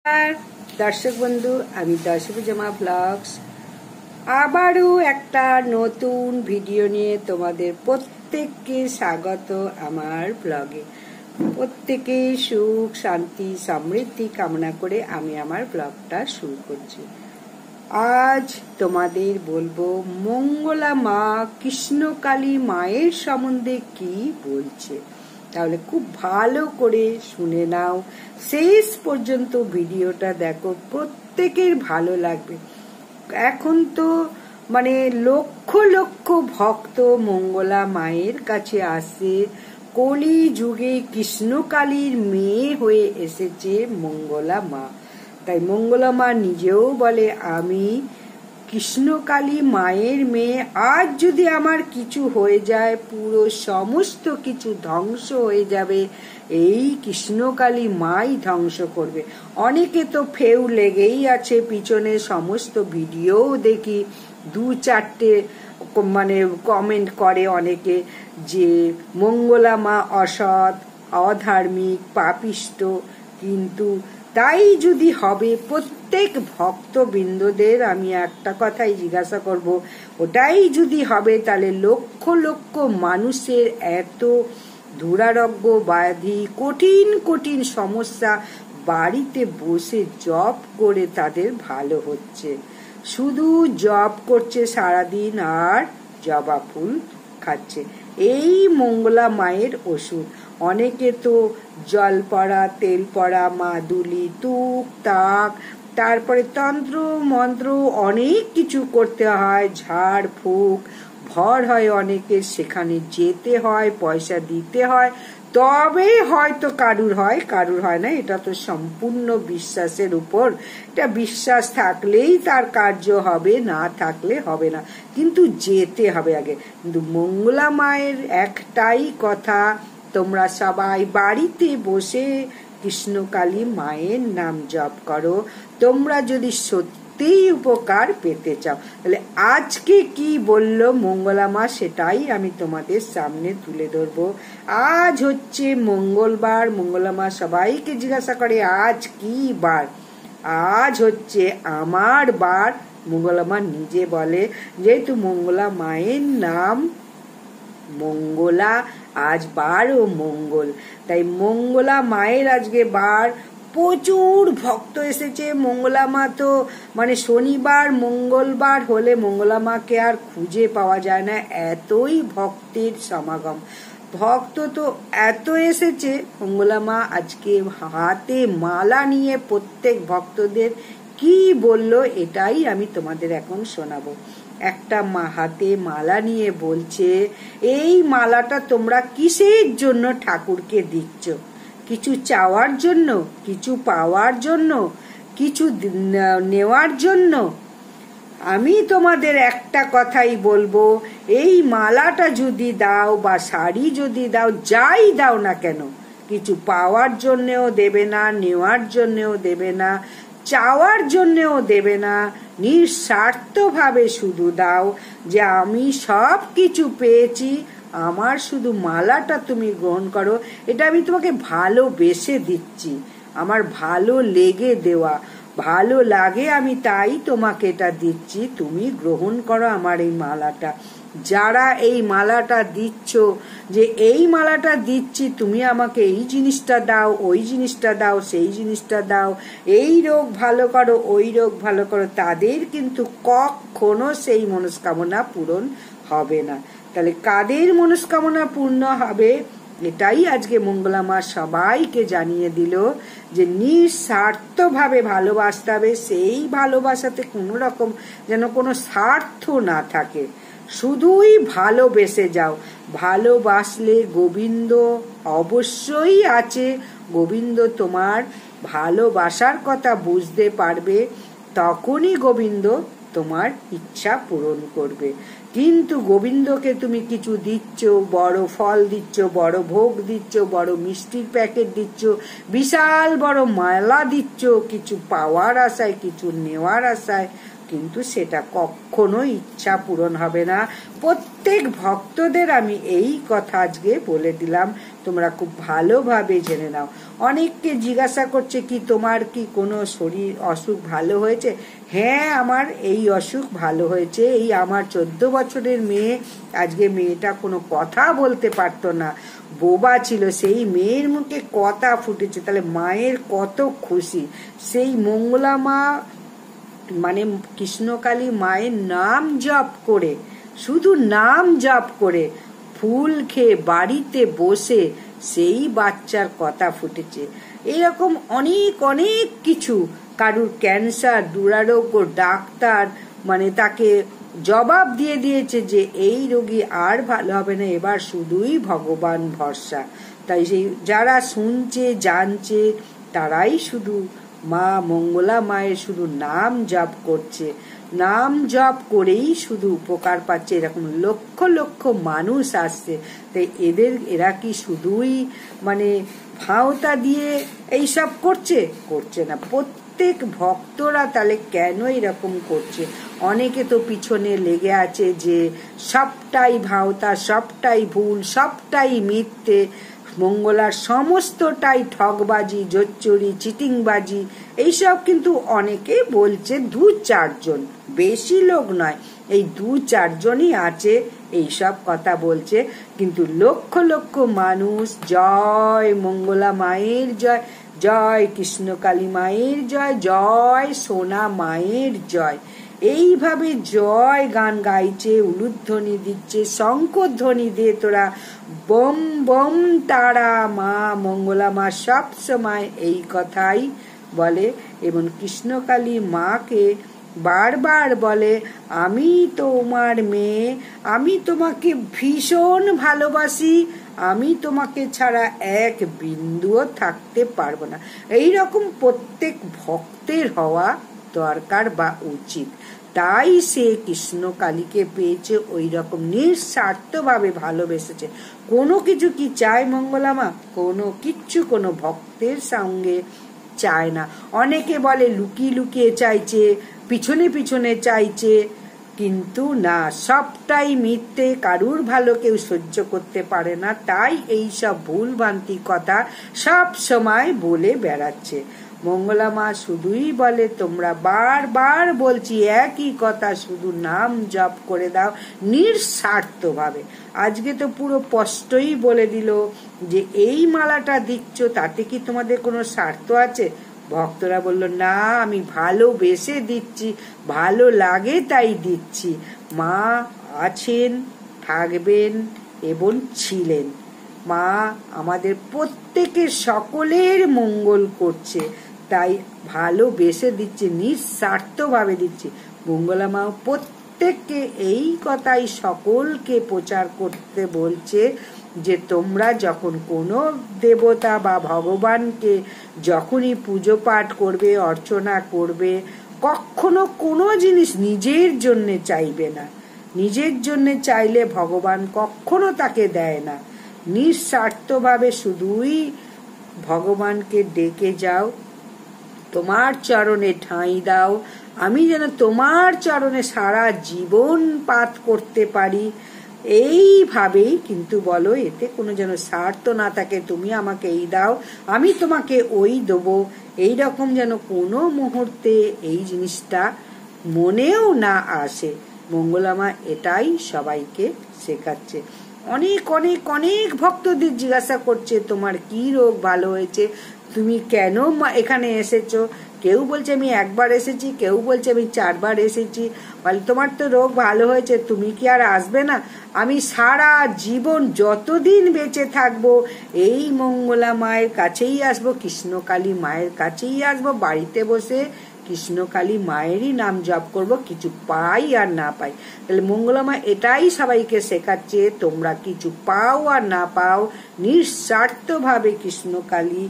আর দর্শক বন্ধু, আমি দশভুজমা ব্লগস আবারও একটা নতুন ভিডিও নিয়ে তোমাদের প্রত্যেককে স্বাগত। আমার ব্লগে প্রত্যেকে সুখ শান্তি সমৃদ্ধি কামনা করে আমি আমার ব্লগটা শুরু করছি। আজ তোমাদের বলবো মঙ্গলা মা কৃষ্ণকালী মায়ের সম্বন্ধে কি বলছে। তাহলে খুব ভালো করে শুনে নাও, শেষ পর্যন্ত ভিডিওটা দেখো, প্রত্যেকের ভালো লাগবে। এখন তো লক্ষ লক্ষ ভক্ত মঙ্গলা মায়ের কাছে আসে। কলি যুগে কৃষ্ণকালীর মেয়ে হয়ে এসেছে মঙ্গলা মা। তাই মঙ্গলা মা নিজেও বলে, আমি কৃষ্ণকালী মায়ের মেয়ে। আজ যদি আমার কিছু হয়ে যায়, পুরো সমস্ত কিছু ধ্বংস হয়ে যাবে, এই কৃষ্ণকালী মাই ধ্বংস করবে। অনেকে তো ফেউ লেগেই আছে পিছনে, সমস্ত ভিডিও দেখি, দু চারটে কমেন্ট করে অনেকে যে মঙ্গলা মা অসৎ, অধার্মিক, পাপিষ্ট। কিন্তু তাই যদি হবে, প্রত্যেক ভক্তবৃন্দদের আমি একটা কথাই জিজ্ঞাসা করব, ওটাই যদি হবে, তাহলে লক্ষ লক্ষ মানুষের এত দুরারোগ্য ব্যাধি, কঠিন কঠিন সমস্যা বাড়িতে বসে জপ করে তাদের ভালো হচ্ছে। শুধু জপ করছে সারাদিন আর জবা ফুল খাচ্ছে। এই মঙ্গলা মায়ের ওষুধ। অনেকে তো জল পড়া, তেল পড়া, মাদুলি, তুক তাক, তারপরে তন্ত্র মন্ত্র অনেক কিছু করতে হয়, ঝাড় ফুক ভর হয় অনেকের, সেখানে যেতে হয়, পয়সা দিতে হয়, তবে হয়তো কারুর হয়, কারুর হয় না। এটা তো সম্পূর্ণ বিশ্বাসের উপর। এটা বিশ্বাস থাকলেই তার কার্য হবে, না থাকলে হবে না, কিন্তু যেতে হবে আগে। কিন্তু মঙ্গলা মায়ের একটাই কথা, তোমরা সবাই বাড়িতে বসে কৃষ্ণকালী মায়ের নাম জপ করো। তোমরা যদি সত্যিই উপকার পেতে চাও, তাহলে আজকে কি বললো মঙ্গলা মা, সেটাই আমি তোমাদের সামনে তুলে ধরবো। আজ হচ্ছে মঙ্গলবার। মঙ্গলা মা সবাইকে জিজ্ঞাসা করে, আজ কি বার? আজ হচ্ছে আমার বার। মঙ্গলা মা নিজে বলে, যেহেতু মঙ্গলা মায়ের নাম মঙ্গলা, আজ বার ও মঙ্গল, তাই মঙ্গলা মায়ের আজকে বার। প্রচুর ভক্ত এসেছে। মঙ্গলা মা তো শনিবার মঙ্গলবার হলে মঙ্গলা মাকে আর খুঁজে পাওয়া যায় না, এতই ভক্তের সমাগম। ভক্ত তো এত এসেছে, মঙ্গলা মা আজকে হাতে মালা নিয়ে প্রত্যেক ভক্তদের কি বললো, এটাই আমি তোমাদের এখন শোনাবো। একটা হাতে মালা নিয়ে বলছে, এই মালাটা তোমরা কিসের জন্য ঠাকুরকে দিচ্ছ? কিছু চাওয়ার জন্য, কিছু পাওয়ার জন্য, কিছু নেওয়ার জন্য? আমি তোমাদের একটা কথাই বলবো, এই মালাটা যদি দাও বা শাড়ি যদি দাও, যাই দাও না কেন, কিছু পাওয়ার জন্যও দেবে না, নেওয়ার জন্যও দেবে না, চাওয়ার জন্যও দেবে না। নিঃস্বার্থভাবে শুধু দাও যে আমি সব কিছু পেয়েছি, আমার শুধু মালাটা তুমি গ্রহণ করো। এটা আমি তোমাকে ভালোবেসে দিচ্ছি, আমার ভালো লেগে দেওয়া, ভালো লাগে আমি তাই তোমাকে এটা দিচ্ছি, তুমি গ্রহণ করো আমার এই মালাটা। যারা এই মালাটা দিচ্ছ, যে এই মালাটা দিচ্ছি, তুমি আমাকে এই জিনিসটা দাও, ওই জিনিসটা দাও, সেই জিনিসটা দাও, এই রোগ ভালো করো, ওই রোগ ভালো করো, তাদের কিন্তু কখনো সেই মনস্কামনা পূরণ হবে না। তাহলে কাদের মনস্কামনা পূর্ণ হবে, এটাই আজকে মঙ্গলা মা সবাইকে জানিয়ে দিল, যে নিঃস্বার্থভাবে ভালোবাসতে হবে। সেই ভালোবাসাতে কোনো রকম যেন কোনো স্বার্থ না থাকে, শুধুই ভালোবেসে যাও। ভালোবাসলে গোবিন্দ অবশ্যই আছে। গোবিন্দ তোমার ভালোবাসার কথা বুঝতে পারবে, তখনই গোবিন্দ তোমার ইচ্ছা পূরণ করবে। কিন্তু গোবিন্দকে তুমি কিছু দিচ্ছ, বড় ফল দিচ্ছ, বড় ভোগ দিচ্ছ, বড় মিষ্টির প্যাকেট দিচ্ছ, বিশাল বড় মালা দিচ্ছ, কিছু পাওয়ার আশায়, কিছু নেওয়ার আশায়, কিন্তু সেটা কখনো ইচ্ছা পূরণ হবে না। প্রত্যেক ভক্তদের আমি এই কথা আজকে বলে দিলাম, তোমরা খুব ভালোভাবে জেনে নাও। অনেককে জিজ্ঞাসা করছে কি তোমার কি কোনো শরীর অসুখ ভালো হয়েছে? হ্যাঁ, আমার এই অসুখ ভালো হয়েছে। এই আমার 14 বছরের মেয়ে, আজকে মেয়েটা কোনো কথা বলতে পারতো না, বোবা ছিল, সেই মেয়ের মুখে কথা ফুটেছে। তাহলে মায়ের কত খুশি। সেই মঙ্গলা মা মানে কৃষ্ণকালী মায়ের নাম জপ করে, শুধু নাম জপ করে, ফুল খেয়ে বাড়িতে বসে সেই বাচ্চার কথা ফুটেছে। এরকম অনেক অনেক কিছু। কারুর ক্যান্সার, দুরারোগ্য, ডাক্তার মানে তাকে জবাব দিয়ে দিয়েছে যে এই রোগী আর ভালো হবে না, এবার শুধুই ভগবান ভরসা। তাই সেই যারা শুনছে জানছে তারাই শুধু মা মঙ্গলা মায়ের শুধু নাম জপ করছে, নাম জপ করেই শুধু উপকার পাচ্ছে। এরকম লক্ষ লক্ষ মানুষ আসছে। তাই এরা কি শুধুই মানে ভাওতা দিয়ে এইসব করছে না। প্রত্যেক ভক্তরা তাহলে কেন এরকম করছে? অনেকে তো পিছনে লেগে আছে যে সবটাই ভাওতা, সবটাই ভুল, সবটাই মিথ্যে, মঙ্গলার সমস্তটাই ঠকবাজি, জোচ্চুরি, চিটিংবাজি, এইসব কিন্তু অনেকে বলছে। 2-4 জন, বেশি লোক নয়, এই 2-4 জনই আছে এইসব কথা বলছে। কিন্তু লক্ষ লক্ষ মানুষ জয় মঙ্গলা মায়ের জয়, জয় কৃষ্ণকালী মায়ের জয়, জয় সোনা মায়ের জয়, এইভাবে জয় গান গাইছে, উলুধ্বনি দিচ্ছে, শঙ্খধ্বনি দিয়ে তোরা বম বম তারা মা মঙ্গলা মা সব সময় এই কথাই বলে। এবং কৃষ্ণকালী মাকে বারবার বলে আমি তোমার মেয়ে, আমি তোমাকে ভীষণ ভালোবাসি, আমি তোমাকে ছাড়া এক বিন্দুও থাকতে পারবো না। এইরকম প্রত্যেক ভক্তের হওয়া দরকার বা উচিত। তাই সে কৃষ্ণকালীকে পেয়েছে, ওই রকম নিঃস্বার্থভাবে ভালোবেসেছে। কোনো কিছু কি চায় মঙ্গলা মা? কোনো কিচ্ছু কোনো ভক্তের সঙ্গে চায় না। অনেকে বলে লুকিয়ে লুকিয়ে চাইছে, পিছনে পিছনে চাইছে, কিন্তু না, সবটাই মিথ্যে। কারুর ভালো কেউ সহ্য করতে পারে না, তাই এই সব ভুলভ্রান্তি কথা সব সময় বলে বেড়াচ্ছে। মঙ্গলা মা শুধুই বলে তোমরা বারবার বলছি একই কথা, শুধু নাম জপ করে দাও নিঃস্বার্থভাবে। আজকে তো পুরো স্পষ্টই বলে দিল যে এই মালাটা দিচ্ছ তাতে কি তোমাদের কোনো স্বার্থ আছে? ভক্তরা বলল না, আমি ভালোবেসে দিচ্ছি, ভালো লাগে তাই দিচ্ছি। মা আছেন, থাকবেন এবং ছিলেন। মা আমাদের প্রত্যেকের সকলের মঙ্গল করছে, তাই ভালোবেসে দিচ্ছে, নিঃস্বার্থভাবে দিচ্ছে। মঙ্গলা মা প্রত্যেককে এই কথাই সকলকে প্রচার করতে বলছে যে তোমরা যখন কোনো দেবতা বা ভগবানকে যখনই পুজো পাঠ করবে, অর্চনা করবে, কখনো কোনো জিনিস নিজের জন্য চাইবে না। নিজের জন্য চাইলে ভগবান কখনো তাকে দেয় না। নিঃস্বার্থভাবে শুধুই ভগবানকে ডেকে যাও, তোমার চরণে ঠাঁই দাও, আমি যেন তোমার চরণে সারা জীবন পাঠ করতে পারি, এইভাবেই কিন্তু বলো। এতে কোনো যেন স্বার্থ না থাকে, তুমি আমাকে এই দাও আমি তোমাকে ওই দেবো, এইরকম যেন কোনো মুহূর্তে এই জিনিসটা মনেও না আসে। মঙ্গলা মা এটাই সবাইকে শেখাচ্ছে। অনেক অনেক অনেক ভক্তদের জিজ্ঞাসা করছে তোমার কি রোগ ভালো হয়েছে, তুমি কেন এখানে এসেছো? কেউ বলছে আমি একবার এসেছি, কেউ বলছে আমি 4 বার এসেছি। বলে তোমার তো রোগ ভালো হয়েছে, তুমি কি আর আসবে না? আমি সারা জীবন যতদিন বেঁচে থাকবো এই মঙ্গলা মায়ের কাছেই আসবো, কৃষ্ণকালী মায়ের কাছেই আসবো, বাড়িতে বসে কৃষ্ণকালী মায়েরই নাম জপ করব, কিছু পাই আর না পাই। তাহলে মঙ্গলা মা এটাই সবাইকে শেখাচ্ছে, তোমরা কিছু পাও আর না পাও নিঃস্বার্থভাবে কৃষ্ণকালী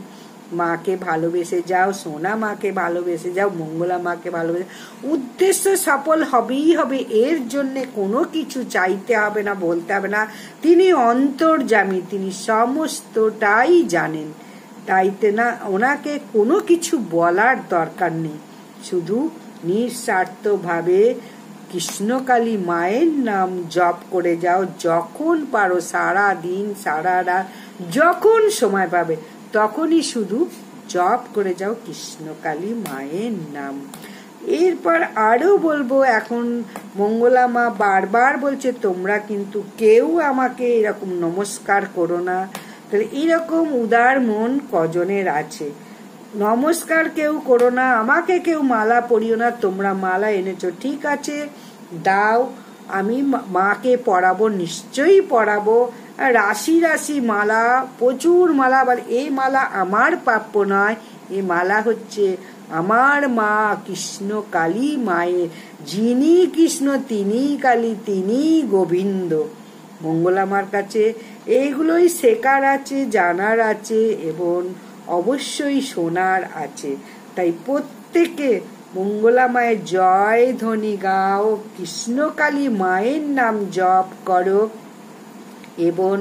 মাকে ভালোবেসে যাও, সোনা মাকে ভালোবেসে যাও, মঙ্গলা মাকে ভালোবেসে, উদ্দেশ্য সফল হবেই হবে। এর জন্য কোনো কিছু চাইতে হবে না, বলতে হবে না। তিনি অন্তর্যামী, তিনি সমস্তটাই জানেন, তাইতে না ওনাকে কোনো কিছু বলার দরকার নেই, শুধু নিঃস্বার্থভাবে কৃষ্ণকালী মায়ের নাম জপ করে যাও। যখন পারো, সারা দিন সারা রাত যখন সময় পাবে তখনই শুধু জপ করে যাও কৃষ্ণকালী মায়ের নাম। এরপর আরো বলবো, এখন মঙ্গলা মা বারবার বলছে তোমরা কিন্তু কেউ আমাকে এরকম নমস্কার করো না। তাহলে এরকম উদার মন কজনের আছে? নমস্কার কেউ করো না, আমাকে কেউ মালা পরিও না। তোমরা মালা এনেছো, ঠিক আছে, দাও, আমি মাকে পরাবো, নিশ্চয়ই পরাবো। রাশি রাশি মালা, প্রচুর মালা। আবার এই মালা আমার প্রাপ্য নয়, এই মালা হচ্ছে আমার মা কৃষ্ণ কালী মায়ের। যিনি কৃষ্ণ তিনি কালী, তিনি গোবিন্দ। মঙ্গলা মার কাছে এইগুলোই শেখার আছে, জানার আছে এবং অবশ্যই শোনার আছে। তাই প্রত্যেকে মঙ্গলা মায়ের জয় ধ্বনি গাও, কৃষ্ণকালী মায়ের নাম জপ করো এবং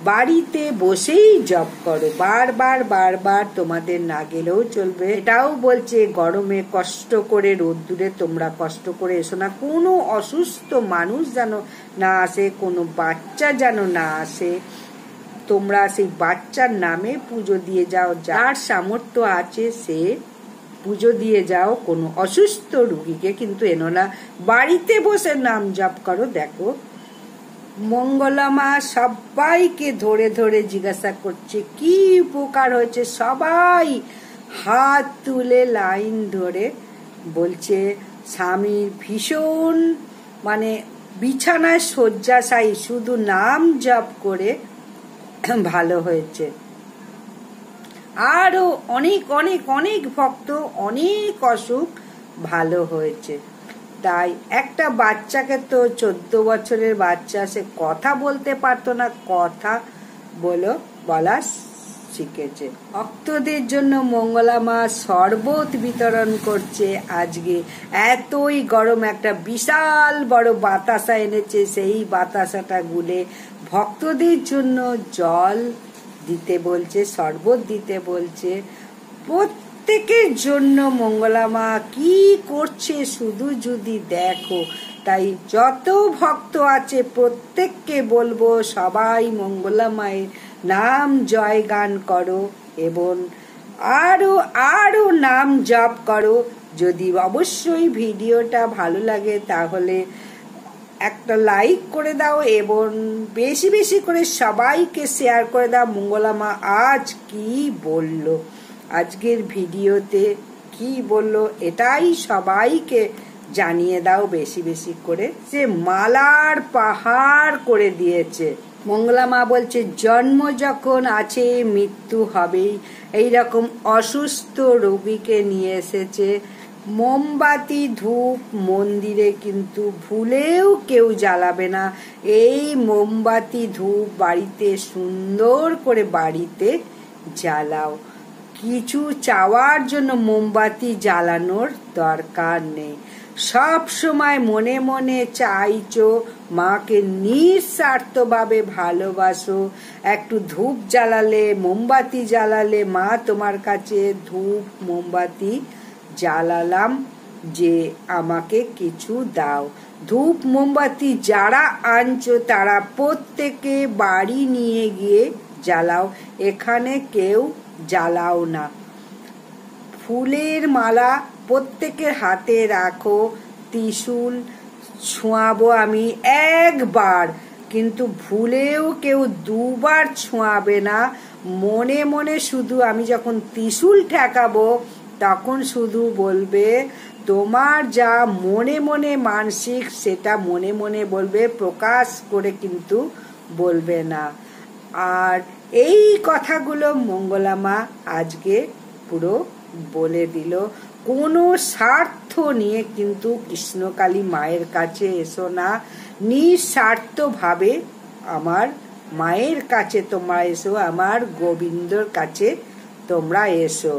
বাড়িতে বসেই জপ করো। বারবার বারবার তোমাদের না গেলেও চলবে। এটাও বলছে গরমে কষ্ট করে, রোদ্দুরে তোমরা কষ্ট করে এসো না। কোনো অসুস্থ মানুষ যেন না আসে, কোনো বাচ্চা যেন না আসে। তোমরা সেই বাচ্চার নামে পুজো দিয়ে যাও, যার সামর্থ্য আছে সে পুজো দিয়ে যাও। কোনো অসুস্থ রুগীকে কিন্তু এনো না, বাড়িতে বসে নাম জপ করো। দেখো মঙ্গলা মা সবাইকে ধরে ধরে জিজ্ঞাসা করছে কি উপকার হয়েছে। সবাই হাত তুলে লাইন ধরে বলছে স্বামীর ভীষণ বিছানায় শয্যাশায়ী, শুধু নাম জপ করে ভালো হয়েছে। আরো অনেক অনেক অনেক ভক্ত, অনেক অসুখ ভালো হয়েছে। তাই একটা বাচ্চাকে তো 14 বছরের বাচ্চা, সে কথা বলতে পারতো না, কথা বলা শিখেছে। ভক্তদের জন্য মঙ্গলা মা শরবত বিতরণ করছে আজকে। এতই গরম, একটা বিশাল বড় বাতাসা এনেছে, সেই বাতাসাটা গুলে ভক্তদের জন্য জল দিতে বলছে, শরবত দিতে বলছে। প্রত্যেকের জন্য মঙ্গলা মা কি করছে শুধু যদি দেখো। তাই যত ভক্ত আছে প্রত্যেককে বলবো সবাই মঙ্গলা মায়ের নাম জয়গান করো এবং আরো আরো নাম জপ করো। যদি অবশ্যই ভিডিওটা ভালো লাগে তাহলে একটা লাইক করে দাও এবং বেশি বেশি করে সবাইকে শেয়ার করে দাও। মঙ্গলা মা আজ কি বললো, আজকের ভিডিওতে কি বললো, এটাই সবাইকে জানিয়ে দাও বেশি বেশি করে। সে মালার পাহাড় করে দিয়েছে। মঙ্গলা মা বলছে জন্ম যখন আছে মৃত্যু হবেই। এইরকম অসুস্থ রোগীকে নিয়ে এসেছে। মোমবাতি ধূপ মন্দিরে কিন্তু ভুলেও কেউ জ্বালাবে না। এই মোমবাতি ধূপ বাড়িতে সুন্দর করে বাড়িতে জ্বালাও। কিছু চাওয়ার জন্য মোমবাতি জ্বালানোর দরকার নেই। সব সময় মনে মনে চাইছো মাকে নিঃস্বার্থভাবে ভালোবাসো। একটু ধূপ জ্বালালে, মোমবাতি জ্বালালে মা তোমার কাছে ধূপ মোমবাতি জ্বালালাম যে আমাকে কিছু দাও। ধূপ মোমবাতি যারা আনছো তারা প্রত্যেকে বাড়ি নিয়ে গিয়ে জ্বালাও, এখানে কেউ জ্বালাও না। ফুলের মালা প্রত্যেকের হাতে রাখো। ত্রিশূল ছোঁয়াবো আমি একবার, কিন্তু ভুলেও কেউ দুবার ছোঁয়াবে না। মনে মনে শুধু আমি যখন ত্রিশূল ঠেকাবো তখন শুধু বলবে তোমার যা মনে মনে মানসিক সেটা মনে মনে বলবে, প্রকাশ করে কিন্তু বলবে না। আর এই কথাগুলো মঙ্গলা মা আজকে পুরো বলে দিল। কোনো স্বার্থ নিয়ে কিন্তু কৃষ্ণকালী মায়ের কাছে এসো না, নিঃস্বার্থভাবে আমার মায়ের কাছে তোমরা এসো, আমার গোবিন্দর কাছে তোমরা এসো।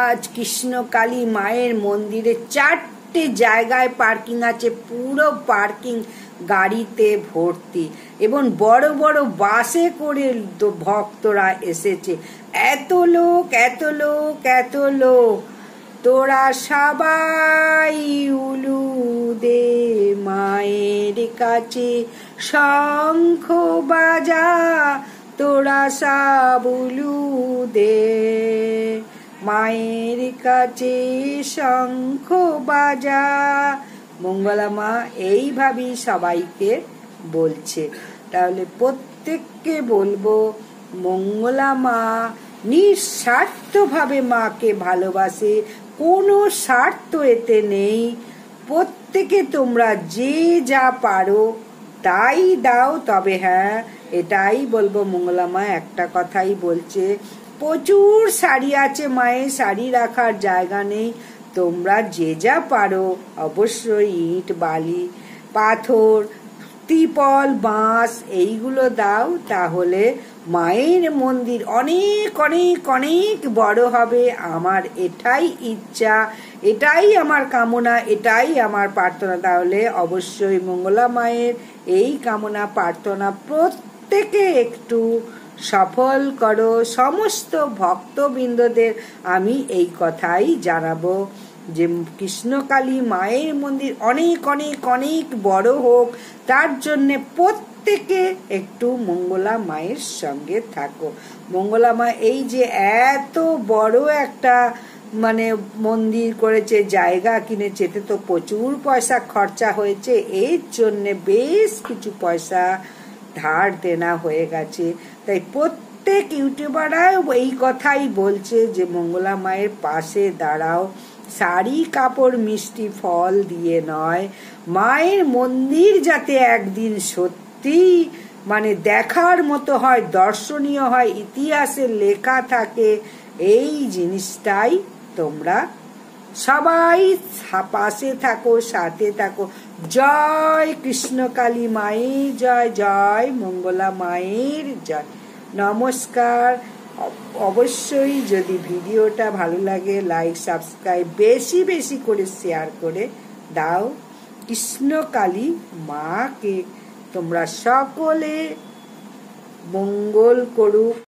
আজ কৃষ্ণকালী মায়ের মন্দিরে 4টে জায়গায় পার্কিং আছে, পুরো পার্কিং গাড়িতে ভর্তি এবং বড় বড় বাসে করে ভক্তরা এসেছে। এত লোক এত লোক এত লোক, তোরা সবাই উলু দে মায়ের কাছে শঙ্খ বাজা, তোরা সব উলু দে মায়ের কাছে শঙ্খ বাজা। মঙ্গলা মা এইভাবেই সবাইকে বলছে। তাহলে প্রত্যেককে বলবো, মঙ্গলা মা নিঃস্বার্থভাবে মাকে ভালোবাসে, কোনো স্বার্থ এতে নেই। প্রত্যেকে তোমরা যে যা পারো তাই দাও। তবে হ্যাঁ, এটাই বলবো, মঙ্গলা মা একটা কথাই বলছে, প্রচুর শাড়ি আছে মায়ের, শাড়ি রাখার জায়গা নেই। তোমরা যে যা পারো অবশ্যই ইট, বালি, পাথর, ত্রিপল, বাঁশ এইগুলো দাও। তাহলে মায়ের মন্দির অনেক অনেক অনেক বড় হবে। আমার এটাই ইচ্ছা, এটাই আমার কামনা, এটাই আমার প্রার্থনা। তাহলে অবশ্যই মঙ্গলা মায়ের এই কামনা প্রার্থনা প্রত্যেকে একটু সফল করো। সমস্ত ভক্তবৃন্দদের আমি এই কথাই জানাবো যে কৃষ্ণকালী মায়ের মন্দির অনেক অনেক অনেক বড় হোক, তার জন্যে প্রত্যেকে একটু মঙ্গলা মায়ের সঙ্গে থাকো। মঙ্গলা মা এই যে এত বড় একটা মন্দির করেছে, জায়গা কিনেছে, এতে তো প্রচুর পয়সা খরচা হয়েছে। এর জন্যে বেশ কিছু পয়সা ধার দেনা হয়ে গেছে। তাই প্রত্যেক ইউটিউবাররাও এই কথাই বলছে যে মঙ্গলা মায়ের পাশে দাঁড়াও, শাড়ি কাপড় মিষ্টি ফল দিয়ে নয়, মায়ের মন্দির যাতে একদিন সত্যি দেখার মতো হয়, দর্শনীয় হয়, ইতিহাসে লেখা থাকে, এই জিনিসটাই তোমরা সবাই পাশে থাকো, সাথে থাকো। জয় কৃষ্ণকালী মায়ের জয়, জয় মঙ্গলা মায়ের জয়। নমস্কার। অবশ্যই যদি ভিডিওটা ভালো লাগে লাইক, সাবস্ক্রাইব, বেশি বেশি করে শেয়ার করে দাও। কৃষ্ণকালী মাকে তোমরা সকলে মঙ্গল করুক।